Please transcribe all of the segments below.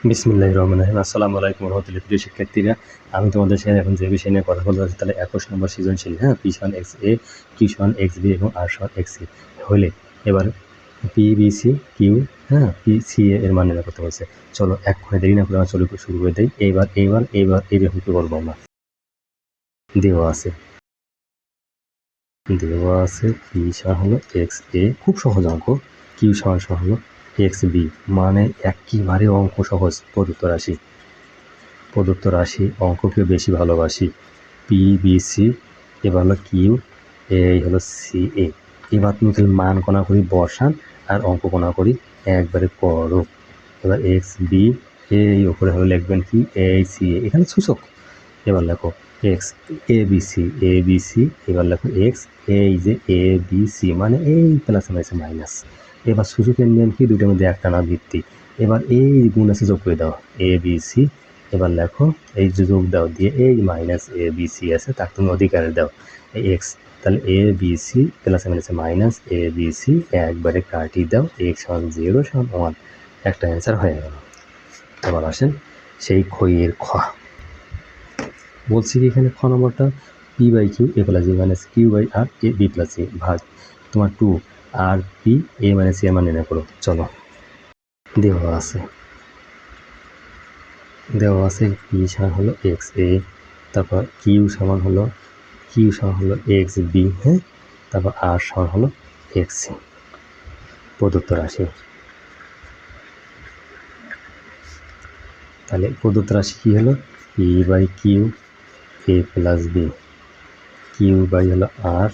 বিসমিল্লাহির রহমানির রহিম। আসসালামু আলাইকুম ওয়া রাহমাতুল্লাহি। প্রিয় শিক্ষার্থীরা, আমি তোমাদের সাথে এখন যে বিষয় নিয়ে কথা বলতে যাচ্ছি তাহলে 21 নম্বর সৃজনশীল, পি সমান এক্স এ, কিউ সমান এক্স বি এবং আর সমান এক্স সি হলে এবার P B C Q P C A এর মান নির্ণয় করতে বলছে। চলো এক করে দেরি না করে আমরা শুরু করে দিই। এইবার এইরকম কি করবো আমরা? দেওয়া আছে পি সমান হলো এক্স এ, খুব সহজ অঙ্ক। কিউ সমান হলো এক্স বি, মানে একেবারে অঙ্ক সহজ। প্রদত্ত রাশি অঙ্ককে বেশি ভালোবাসি। পি বি সি, এবার হলো কিউ, এই হলো সি এ। এবার তুমি খালি মান কোনা করি বসান আর অঙ্ক কোনা করি একবারে করো। এবার এক্স বি, এই ওপরে হলো লিখবেন কি এই সি এ, এখানে সূচক। এবার লেখো এক্স এ বি সি, এবার লেখো এক্স এই যে এ বি সি, মানে এই প্লাস মাইনাস। এবার সূচকের নিয়ম কি, দুটোর মধ্যে একটা না ভিত্তি। এবার এই গুণ আছে যোগ করে দাও এ বি সি। এবার লেখো এই যে যোগ দাও দিয়ে এই মাইনাস এ বি সি আছে তাকে তুমি অধিকারে দাও এই এক্স, তাহলে A B C plus minus A B C একবারে কাটিয়ে দাও, এক্স সমান 0 সমান 1, একটা অ্যান্সার হয়ে গেল। এবার আসেন সেই খইয়ের খ। বলছি কি এখানে খ নম্বরটা, P by Q A plus B minus Q by R A B plus C ভাগ তোমার 2 আর পি এ মাইনাস সি এর মান নির্ণয় করো। চলো দেওয়া আছে পি সমান হলো এক্স এ, তারপর কিউ সমান হলো এক্স বি, তারপর আর সমান হলো এক্স সি, প্রদত্ত রাশি। তাহলে প্রদত্ত রাশি কী হলো, P by Q A plus B, Q by হলো আর,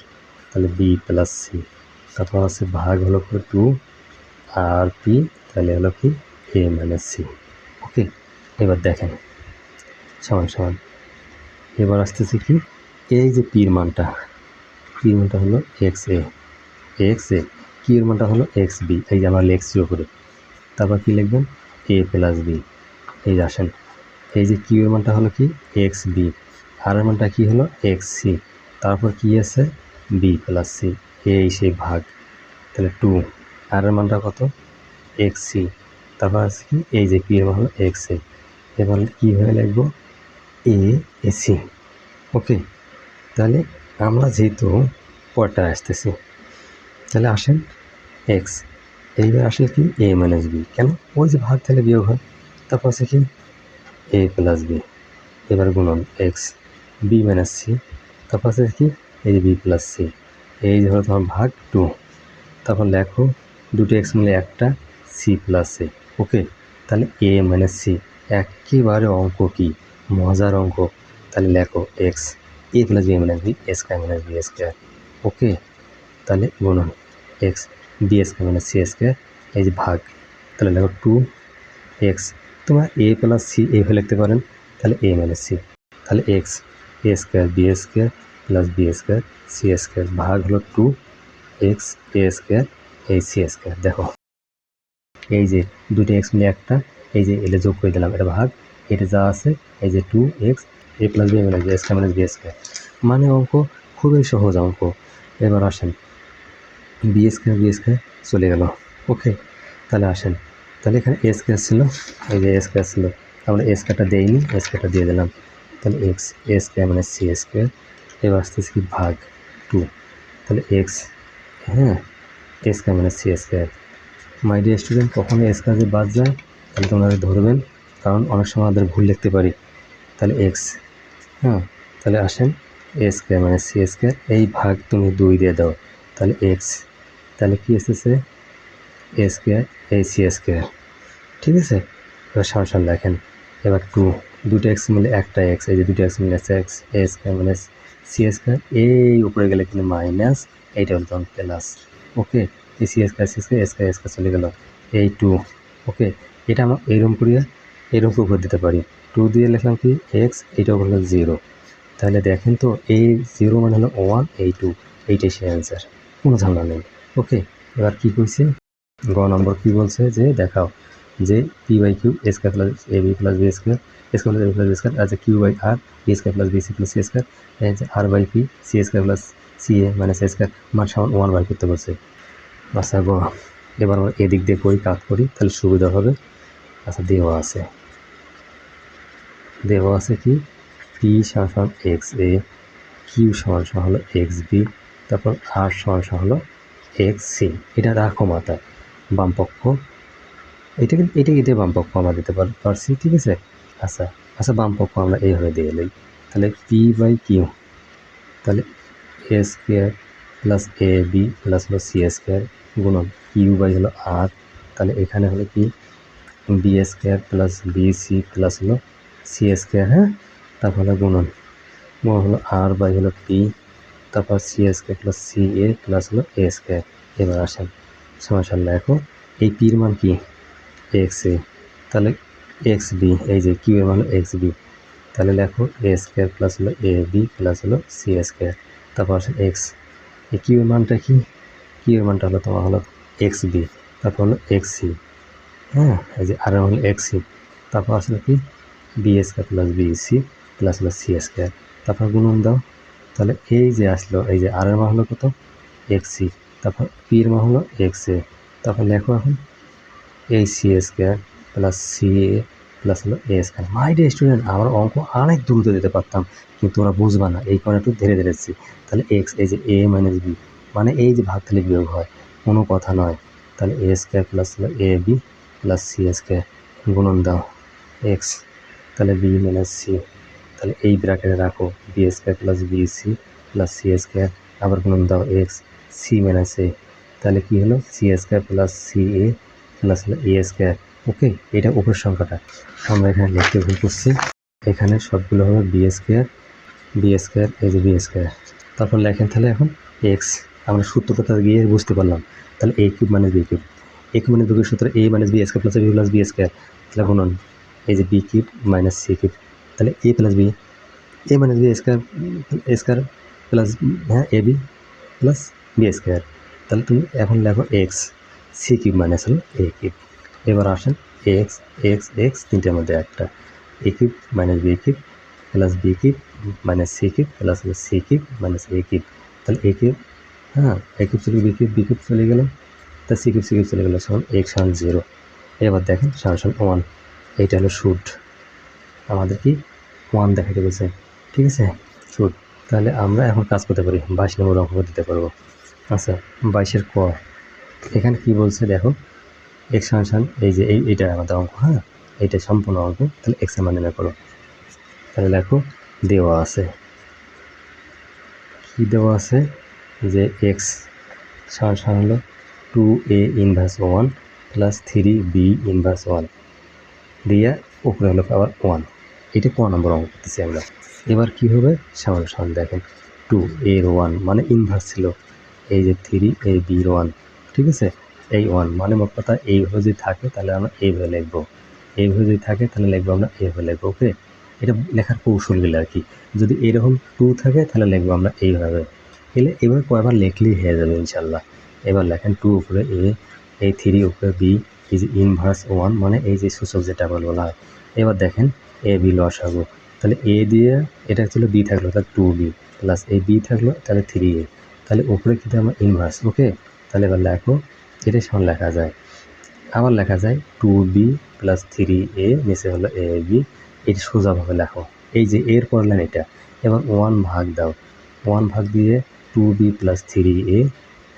তাহলে বি প্লাস সি, তারপর আছে ভাগ হলো 2 আর পি, তাহলে হলো কি এ মাইনাস সি। ওকে, এবার দেখেন সমান এবার আসতেছে কি এই যে পির মানটা হলো এক্স এ, কিউর মানটা হলো এক্স বি, এই যে আমরা লিখছি ওপরে। তারপর কি লিখবেন এ প্লাস বি, এই যে আসেন এই যে কিউর মানটা হলো কি এক্স বি, আর এর মানটা কি হলো এক্স সি, তারপর কি আছে বি প্লাস সি, এই সেই ভাগ, তাহলে 2 আর এর মানটা কত এক্স সি, তারপর আছে কি এই যে কিউর মান হলো এক্স এ, এবার কি হয়ে লিখবো এ এসি। ওকে, তাহলে আমরা যেহেতু পরটা আসতেছি, তাহলে আসেন এক্স, এইবার আসে কি এ মাইনাস বি, কেন ওই যে ভাগ তাহলে বিয়োগ হয়, তারপর আছে কি এ প্লাস বি, এবার গুণন এক্স বি মাইনাস সি, তারপর আছে কি এই যে বি প্লাস সি, এই ধরো তোমার ভাগ 2, তারপর লেখো দুটো এক্স মিলে একটা সি প্লাস এ। ওকে, তাহলে এ মাইনাস সি, একেবারে অঙ্ক কি মজার অঙ্ক। তাহলে লেখো X A plus B minus B square minus B square. Okay, তাহলে গুণন X B square minus C square, এই যে ভাগ, তাহলে লেখো 2 এক্স, তোমরা এ প্লাস সি এভাবে লিখতে পারেন, তাহলে এ মাইনাস সি, তাহলে X A square B square plus B square C square, ভাগ হলো 2 এক্স এ স্কয়ার এই সি স্কয়ার। দেখো এই যে দুটো এক্স মিলে একটা, এই যে এলে যোগ করে দিলাম, এটা ভাগ, এটা যা আছে এই যে 2 X A plus B minus B square minus B square, মানে অঙ্ক খুবই সহজ অঙ্ক। এবার আসেন বি স্কয়ার চলে গেল। ওকে, তাহলে আসেন, তাহলে এখানে এ স্কয়ার ছিল, এই যে এ স্কয়ার ছিল, আমরা এ স্কয়ারটা দেইনি, এ স্কয়ারটা দিয়ে দিলাম, তাহলে এক্স এ স্কয়ার মানে সি স্কয়ার, এবার আসতেছে কি ভাগ 2, তাহলে এক্স এ স্কয়ার মানে C square. My dear student, কখনো এ স্কয়ার যদি বাদ যায় তাহলে তোমরা ধরবেন, কারণ অনেক সময় আমাদের ভুল লিখতে পারি। তাহলে এক্স, তাহলে আসেন এ স্কয়ার মানে সি স্কয়ার, এই ভাগ তুমি 2 দিয়ে দাও, তাহলে এক্স, তাহলে কি এসেছে এ স্কয়ার এই সি স্কয়ার। ঠিক আছে, এবার সরাসরি লেখেন, এবার 2 দুটো এক্স মিলে একটা এক্স, এই যে দুটো এক্স মিলে এক্স এ স্কয়ার মানে সি স্কয়ার, এই উপরে গেলে কিন্তু মাইনাস, এইটা হলো তখন প্লাস। ওকে, এই সি স্কয়ার স্কয়ার চলে গেল, এই 2। ওকে, এটা আমরা এইরকম করে দিতে পারি, 2 দিয়ে লিখলাম কি এক্স, এইটা হলো 0, তাহলে দেখেন তো এই 0 মানে হলো 1, এই 2, এইটাই সেই অ্যান্সার, কোনো ঝামেলা নেই। ওকে, এবার কি কইছে গ নম্বর, কি বলছে যে দেখাও যে P by Q A square plus A B plus B square plus A plus B square আছে Q by R B square plus B C plus C square, R by P C square plus C A minus A square মান সমান 1 বার করতে বলছে। আচ্ছা গ, এবার আমরা এদিক দিয়ে করি কাজ করি, তাহলে সুবিধা হবে। আচ্ছা দেওয়া আছে কি পি সমান এক্স এ, কিউ সমান হলো এক্স বি, তারপর আর সমান হলো এক্স সি। এটা রাখো মাথায় বাম পক্ষ, এটা বাম পক্ষ আমরা দিতে পারছি, ঠিক আছে। আচ্ছা বাম পক্ষ আমরা এইভাবে দিয়ে এলাই, তাহলে পি বাই কিউ, তাহলে A square plus A B plus হলো সি স্কোয়ার গুণন কিউ বাই হলো আর, তাহলে এখানে হলো কি B square plus B C plus হলো সি স্কোয়ার, হ্যাঁ, তারপর হলো গুণন হলো আর বাই হলো পি, তারপর C square plus C A plus হলো এ স্কোয়ার। এবার আসেন সমস্যা লেখো, এই পির মান কি এক্স এ, তাহলে এক্স বি, এই যে কিউ এর মান হলো এক্স বি, তাহলে লেখো এ স্কোয়ার প্লাস হলো এ বি প্লাস হলো সি স্কোয়ার, তারপর আসে এক্স, এই কিউ এর মানটা কি, কিউ এর মানটা হলো তোমার হলো এক্স বি, তারপর হলো এক্স সি, হ্যাঁ, এই যে আর হলো এক্স সি, তারপর আসলে কি B square plus B C plus হলো সি স্কোয়ার, তারপর গুণন দাও, তাহলে এই যে আসলো এই যে আর এর মান হলো কত এক্স সি, তারপর পি এর মান হলো এক্স এ, তারপর লেখো এখন এই C square plus C A plus হলো A square. My day student, আমরা অঙ্ক অনেক দ্রুত দিতে পারতাম, কিন্তু ওরা বুঝবা না, এই কারণে একটু ধীরে ধীরে দিচ্ছি। তাহলে এক্স, এই যে এ মাইনাস বি, মানে এই যে ভাগ থেকে বিয়োগ হয়, কোনো কথা নয়, তাহলে এ স্কোয়ার প্লাস হলো এ বি প্লাস সি স্কোয়ার গুণন দাও এক্স, তাহলে বি মাইনাস সি, তাহলে এই ব্র্যাকেটে রাখো B square plus B C plus C square, আবার গুণন দাও এক্স সি মাইনাস এ, তাহলে কী হলো C square plus C A plus হলো এ স্কোয়ার। ওকে, এটা উপরের সংখ্যাটা আমরা এখানে লিখতে ভুল করছি, এখানে সবগুলো হবে বি স্কোয়ার, এই যে বি স্কোয়ার, তারপর লেখেন তাহলে এখন এক্স, আমরা সূত্রটা গিয়ে বুঝতে পারলাম, তাহলে A cube minus B cube, A cube minus B cube সূত্র A minus B square plus B plus B square, তাহলে গুণন এই যে B cube minus C cube, তাহলে A plus B, A minus B square plus, হ্যাঁ, A B plus B square, তাহলে তুমি এখন লেখো এক্স সি কিউব মাইনাস হলো এ কিউব। এবার আসেন এক্স এক্স এক্স তিনটের মধ্যে একটা, A cube minus B cube plus B cube minus C cube plus হলো C cube minus A cube, তাহলে এ কিউব, হ্যাঁ, এ কিউব চলে বি কিউব চলে গেল, তা সি কিউব চলে গেল, সমান এক্স সমান 0। এবার দেখেন সমান 1, এইটা হলো শুট, আমাদের কি 1 দেখাতে বলছে, ঠিক আছে, শুট। তাহলে আমরা এখন কাজ করতে পারি, 22 নম্বর অঙ্ক দিতে পারবো। আচ্ছা 22-এর ক, এখানে কি বলছে দেখো, এক্স সমান এই যে এইটা আমাদের অঙ্ক, হ্যাঁ, এইটা সম্পূর্ণ অঙ্ক, তাহলে এক্স এর মান নির্ণয় করো, তাহলে দেখো দেওয়া আছে, কি দেওয়া আছে যে এক্স সমান হলো 2a inverse 1 plus 3b inverse 1 দিয়ে উপরে হলো আবার 1, এটা ক নম্বর অঙ্ক করতেছি আমরা। এবার কি হবে সমান দেখেন 2a এর 1 মানে ইনভার্স ছিল, এই যে 3ab এর 1, ঠিক আছে, এই 1 মানে মোট কথা এইভাবে যদি থাকে তাহলে আমরা এইভাবে লিখবো, এইভাবে যদি থাকে তাহলে লিখবো আমরা এইভাবে লিখবো। ওকে, এটা লেখার কৌশলগুলো আর কি, যদি এরকম 2 থাকে তাহলে লিখবো আমরা এইভাবে, এবার কয়বার লিখলেই হয়ে যাবে ইনশাল্লাহ। এবার লেখেন 2 উপরে এ, এই 3 উপরে বি, এই যে ইনভার্স 1 মানে এই যে সূচক যেটা বলা হয়। এবার দেখেন এ বি লসাগু, তাহলে এ দিয়ে এটা ছিল বি থাকলো, তাহলে 2b প্লাস এই বি থাকলো তাহলে 3a, তাহলে উপরে কিন্তু আমরা ইনভার্স। ওকে, তাহলে এবার লেখো, এটা সমান লেখা যায়, আবার লেখা যায় 2b প্লাস 3a নিচে হলো এ বি, এটা সোজাভাবে লেখো, এই যে এর পড়লেন এটা, এবার 1 ভাগ দাও, 1 ভাগ দিয়ে 2b প্লাস 3a,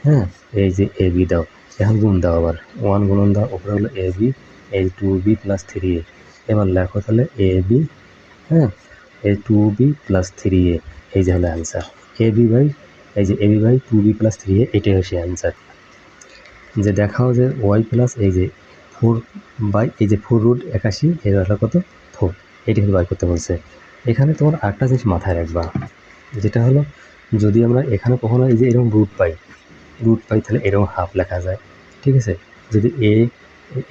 হ্যাঁ, এই যে এ বি দাও, এখন গুণ দাও, আবার 1 গুণন দাও, উপরে হলো এ বি, এই 2b প্লাস 3a, এবার লেখো তাহলে এ বি, হ্যাঁ, এই 2b প্লাস 3a, এই যে হলো অ্যান্সার, এ বি বাই, এই যে A B by 2b plus 3a, এটাই হচ্ছে অ্যান্সার। যে দেখাও যে ওয়াই প্লাস এই যে 4 বাই এই যে 4√81 এর হলো কত 4, এটি হলো বাই করতে বলছে। এখানে তোমার আরেকটা জিনিস মাথায় রাখবা, যেটা হলো যদি আমরা এখানে কখনো এই যে এরকম রুট পাই তাহলে এরকম হাফ লেখা যায়, ঠিক আছে, যদি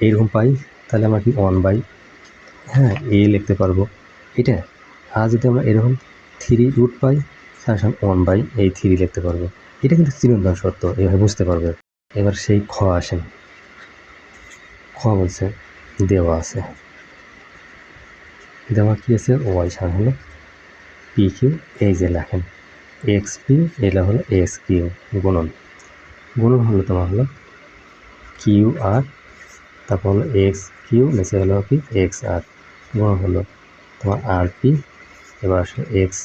এইরকম পাই তাহলে আমরা কি 1 বাই, হ্যাঁ, এ লিখতে পারবো এটা, আর যদি আমরা এরকম 3 রুট পাই তার সঙ্গে 1 বাই এই 3 লিখতে পারবো, এটা কিন্তু চিরন্তন সত্য, এভাবে বুঝতে পারবে। এবার সেই খ আসেন, খ বলছে দেওয়া আছে, দেওয়া কি আছে, ওয়াই সমান হলো পি কিউ, এই যে লেখেন এক্স পি, এটা হলো এক্স কিউ গুণন হলো তোমার হলো কিউ আর, তারপর হলো এক্স কিউ, নিচে হলো কি এক্স আর, গুণ হলো তোমার আর পি, এবার আসলে এক্স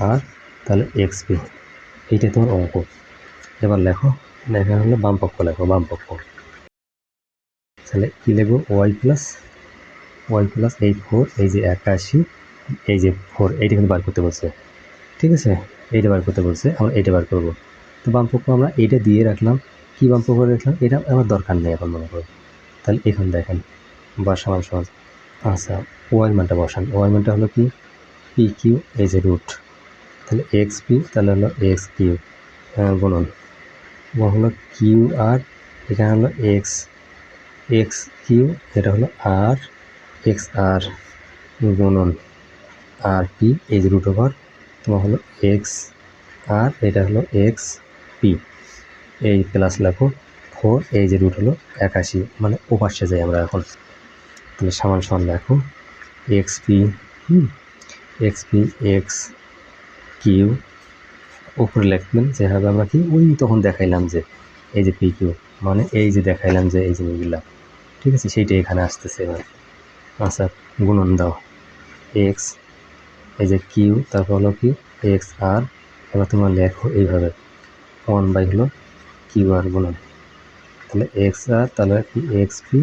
আর, তাহলে এক্স পি, এইটাই তোমার অঙ্ক। এবার লেখো, লেখা হলো বাম পক্ষ, লেখো বাম পক্ষ। তাহলে কী লিখবো, ওয়াই প্লাস এই 4, এই যে 81, এই যে 4, এইটা কিন্তু বার করতে বলছে, ঠিক আছে, এইটা বার করতে বলছে, আমরা এইটা বার করবো। তো বাম পক্ষ আমরা এইটা দিয়ে রাখলাম, কি বাম পক্ষ রাখলাম, এটা আমার দরকার নেই এখন মনে করো। তাহলে এখন দেখেন বা সমান সমান, আচ্ছা ওয়াই মানটা বসান, ওয়াই মানটা হলো কি পি কিউ, এই যে রুট, তাহলে এক্স পি, তাহলে হলো এক্স কিউ গুণন হলো কিউ আর, এখানে হলো এক্স কিউ, এটা হলো আর এক্স আর গুণন আর পি, এই যে রুট ওভার তোমার হলো এক্স আর, এটা হলো এক্স পি, এই প্লাস লেখো 4, এই যে রুট হলো 81, মানে ওপাশে যাই আমরা এখন। তাহলে সমান সমান লেখো এক্স পি, এক্স কিউ, উপরে লিখবেন যেভাবে আমরা কি ওই তখন দেখাইলাম যে এই যে পি কিউ, মানে এই যে দেখাইলাম যে এই জিনিসগুলা, ঠিক আছে, সেইটাই এখানে আসতেছে। এবার আচ্ছা গুণন দাও এক্স, এই যে কিউ, তারপর হলো কি এক্স আর, এবার তোমরা লেখো এইভাবে 1 হলো কিউ আর গুণন, তাহলে এক্স আর, তাহলে কি এক্স পি,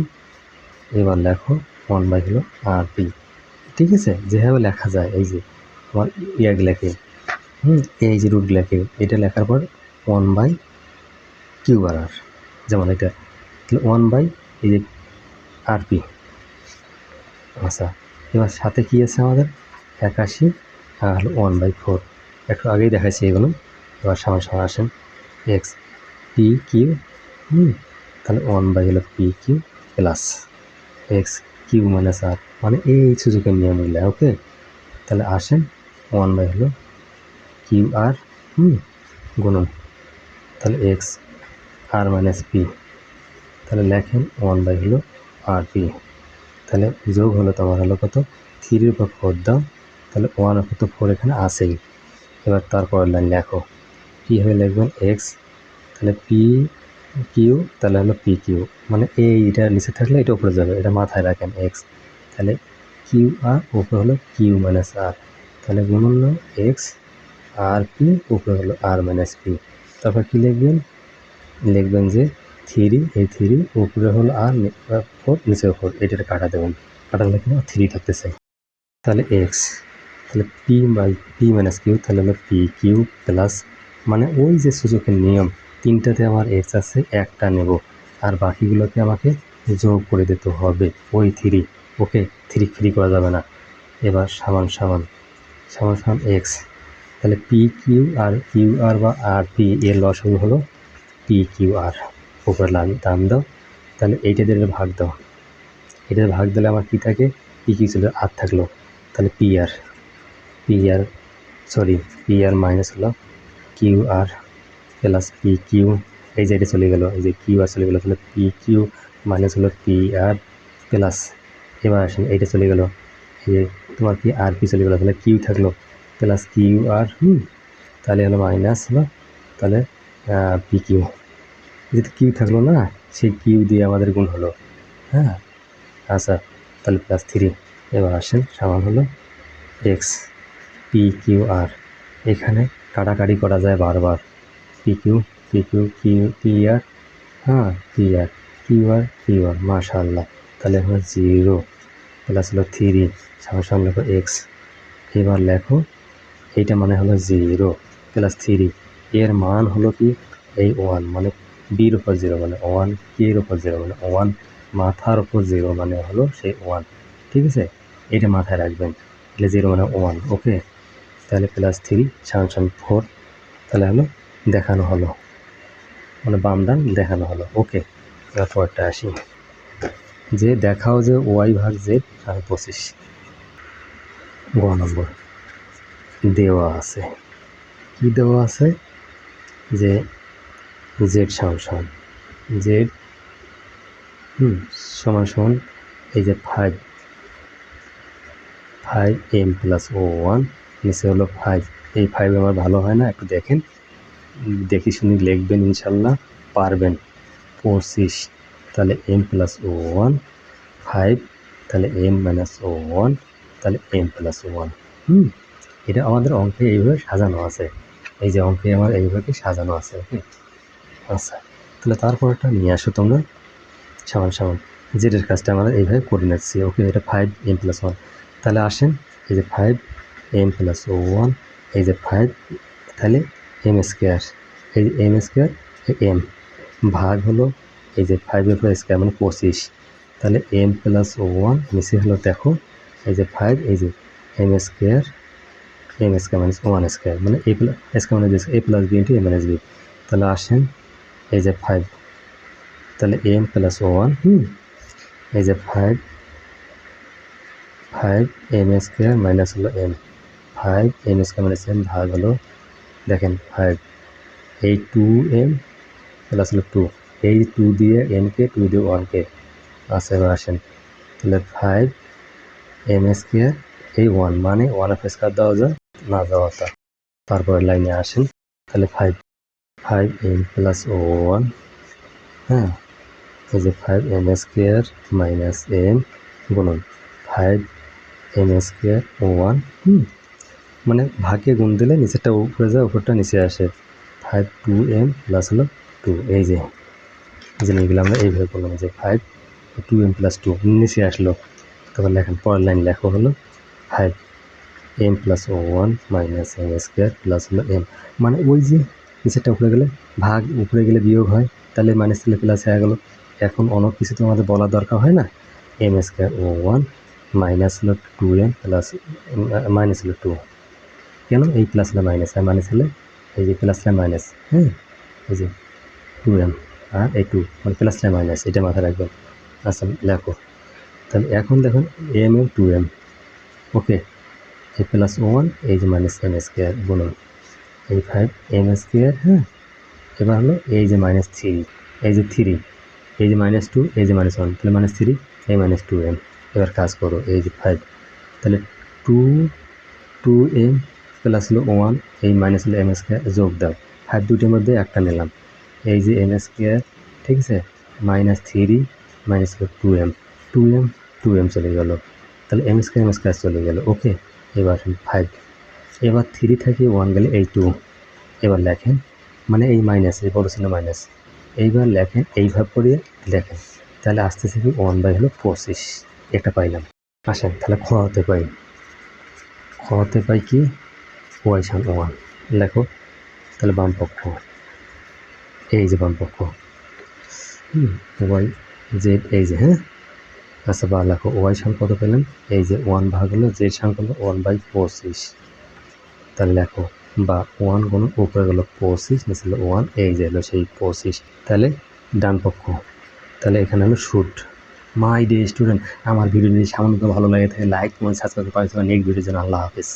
এবার লেখো 1 হলো আর পি, ঠিক আছে, যেভাবে লেখা যায় এই যে আমার ইয়াগুলাকে, এই যে রুটগুলাকে, এটা লেখার পর 1 কিউ আর আর, যেমন এটা, তাহলে 1 এই যে আর পি। আচ্ছা এবার সাথে কি আছে আমাদের 81 আর হলো 1/4, একটু আগেই দেখাচ্ছি এগুলো। এবার সমান সমান আসেন এক্স পি কিউ, তাহলে 1 হলো P Q plus X Q minus R, মানে এই সুযোগের নিয়মগুলো, ওকে। তাহলে আসেন 1 হলো কিউ আর গুণন, তাহলে এক্স আর মাইনাস পি, তাহলে লেখেন 1 হলো আর পি, তাহলে যোগ হলো তোমার হলো কত 3 উপর 4 দাও, তাহলে 1 উপর তো 4 এখানে আসেই। এবার তারপর লাইন লেখো, কীভাবে লিখবেন এক্স, তাহলে পি কিউ, তাহলে হলো পি কিউ, মানে এইটা নিচে থাকলে এটা উপরে যাবে, এটা মাথায় রাখেন এক্স, তাহলে কিউ আর, উপরে হলো কিউ মাইনাস আর, তাহলে গুণ হলো এক্স আর পি, উপরে হলো আর মাইনাস পি। তারপর কী লিখবেন, লিখবেন যে 3, এই 3 উপরে হলো আর 4, নিচে 4, এটা কাটা দেবেন, কাটালে কিন্তু 3 থাকতেছে। তাহলে এক্স, তাহলে পি মাইনাস কিউ, তাহলে হলো পি কিউ প্লাস, মানে ওই যে সূচকের নিয়ম, 3টাতে আমার এক্স আছে, একটা নেব, আর বাকিগুলোকে আমাকে যোগ করে দিতে হবে ওই 3, ওকে, 3 ফ্রি করা যাবে না। এবার সমান সমান এক্স, তাহলে P Q R Q R বা আর পি এর লসাগু হলো পি কিউ আর, উপরে দাম দাও, তাহলে এইটা দিয়ে ভাগ দাও, এটা ভাগ দিলে আমার কী থাকে, পি কিউ ছিল আর থাকলো, তাহলে পি আর মাইনাস হলো Q R plus P Q, এই যে এটা চলে গেলো, এই যে কিউ আর চলে গেলো, তাহলে পি কিউ মাইনাস হলো পি আর প্লাস, এবার আসেন এইটা চলে গেলো, এই যে তোমার কি আর পি চলে গেলো, তাহলে কিউ থাকলো প্লাস কিউ আর, তাহলে হলো মাইনাস হলো, তাহলে পি কিউ, যেহেতু কিউ থাকলো না, সেই কিউ দিয়ে আমাদের গুণ হলো, হ্যাঁ। আচ্ছা তাহলে প্লাস 3, এবার আসেন সমান হলো এক্স পি কিউ আর, এখানে কাটাকাটি করা যায় বারবার, P Q P R, Q R, মাশাআল্লাহ, তাহলে হলো 0 প্লাস হলো 3 সমান লেখো এক্স, এবার লেখো এইটা মানে হলো 0 প্লাস 3, এর মান হলো কি এই 1, মানে বির উপর 0 মানে 1, এর উপর 0 মানে 1, মাথার উপর 0 মানে হলো সেই 1, ঠিক আছে, এটা মাথায় রাখবেন, তাহলে 0 মানে 1, ওকে। তাহলে প্লাস 3 সমান 4, তাহলে হলো দেখানো হলো, মানে বাম ডান দেখানো হলো, ওকে। এবার পরেরটা আসি, যে দেখাও যে ওয়াই ভাগ জেড আর 25, গ নম্বর দেওয়া আছে, কি দেওয়া আছে, যে জেড সমান জেড সমান এই যে 5 এম প্লাস ও 1, নিচে হলো 5, এই 5 আমার ভালো হয় না, একটু দেখেন, দেখি শুনি লিখবেন, ইনশাল্লাহ পারবেন। 25, তাহলে এম প্লাস ও 1 5 তাহলে m মাইনাস 1 তাহলে m প্লাস 1। এটা আমাদের অঙ্কে এইভাবে সাজানো আছে, এই যে অঙ্কে আমার এইভাবে সাজানো আছে। ওকে, আচ্ছা তাহলে তারপরটা নিয়ে আসো তোমরা সমান সমান জেডের কাজটা আমরা এইভাবে করে নিচ্ছি। ওকে, এটা 5m প্লাস 1, তাহলে আসেন এই যে 5m প্লাস 1, এই যে 5 তাহলে m স্কোয়ার, এই যে m স্কোয়ার m ভাগ হলো এই যে 5 স্কোয়ার মানে 25, তাহলে m প্লাস 1 নিচে হলো দেখো এই যে 5 এই যে m স্কোয়ার মাইনাস 1 স্কোয়ার মানে a প্লাস স্কোয়ার মানে a plus b into a minus b। তাহলে আসেন এই যে 5 তাহলে m প্লাস 1 এই যে 5 m স্কোয়ার মাইনাস হলো m 5 m square minus m ভাগ হলো দেখেন 5 এই 2m প্লাস হলো 2, এই 2 দিয়ে m কে 2 দিয়ে 1 কে আচ্ছা এবার আসেন তাহলে 5m স্কোয়ার এই 1 মানে 1 অফ স্কোয়ার দেওয়া যায় না দেওয়া তা। তারপরে লাইনে আসেন তাহলে 5m প্লাস 1 হ্যাঁ এই যে 5m স্কোয়ার মাইনাস m গুণন 5m স্কোয়ার 1 মানে ভাগে গুণ দিলে নিচেরটা উপরে যায় উপরটা নিচে আসে 5 2m প্লাস হলো 2, এই যে জিনিসগুলো আমরা এইভাবে করলাম যে 5 2m প্লাস 2 নিচে আসলো। তারপর লেখেন পরের লাইন লেখো হলো 5m plus 1 minus m square plus হলো m মানে ওই যে নিচেরটা উপরে গেলে ভাগ উপরে গেলে বিয়োগ হয়, তাহলে মাইনাস দিলে প্লাস হয়ে গেল। এখন অন্য কিছু তো আমাদের বলার দরকার হয় না, m স্কোয়ার 1 মাইনাস হলো 2m প্লাস মাইনাস হলো 2, কেন এই প্লাস হলে মাইনাস আর মাইনাস হলে এই যে প্লাস হলে মাইনাস, এই যে 2m আর এই 2 মানে প্লাস হলে মাইনাস, এটা মাথায় রাখবেন। আচ্ছা লেখো তাহলে এখন দেখুন m 2m ওকে এই প্লাস 1 এই যে মাইনাস m স্কোয়ার গুণন এই 5m স্কোয়ার এবার হলো এই যে মাইনাস 3 এই যে 3 এই যে মাইনাস 2 এই যে মাইনাস 1 তাহলে মাইনাস 3 এই মাইনাস 2m। এবার কাজ করো এই যে 5 তাহলে 2m প্লাস হলো 1 এই মাইনাস হলো m স্কোয়ার যোগ দাও 5 দুটোর মধ্যে একটা নিলাম এই যে m স্কোয়ার ঠিক আছে মাইনাস 3 মাইনাস হলো 2m চলে গেল, তাহলে m স্কোয়ার চলে গেল। ওকে, এবার 5 এবার 3 থেকে 1 গেলে এই 2, এবার লেখেন মানে এই মাইনাস এই বড় ছিল মাইনাস, এইবার লেখেন এইভাবে পড়িয়ে লেখেন তাহলে আসতে থেকে 1 হলো 25 এটা পাইলাম। আসেন তাহলে খতে পাই কি y সমান 1 লেখো তাহলে বাম পক্ষ এই যে বাম পক্ষ y z এই যে আচ্ছা বা লেখো y সমান কত পেলাম এই যে 1 ভাগ হলো z সমান হলো 1/25, তাহলে লেখো বা 1 গুণ উপরে গেলো 25 নিচে হলো 1 এই যে হলো সেই 25, তাহলে ডান পক্ষ। তাহলে এখানে হলো শুট। মাই ডিয়ার স্টুডেন্ট, আমার ভিডিও যদি সামান্য ভালো লাগে থাকে লাইক কমেন্ট সাবস্ক্রাইব করতে পারছো। নেক্সট ভিডিওর জন্য আল্লাহ হাফেজ।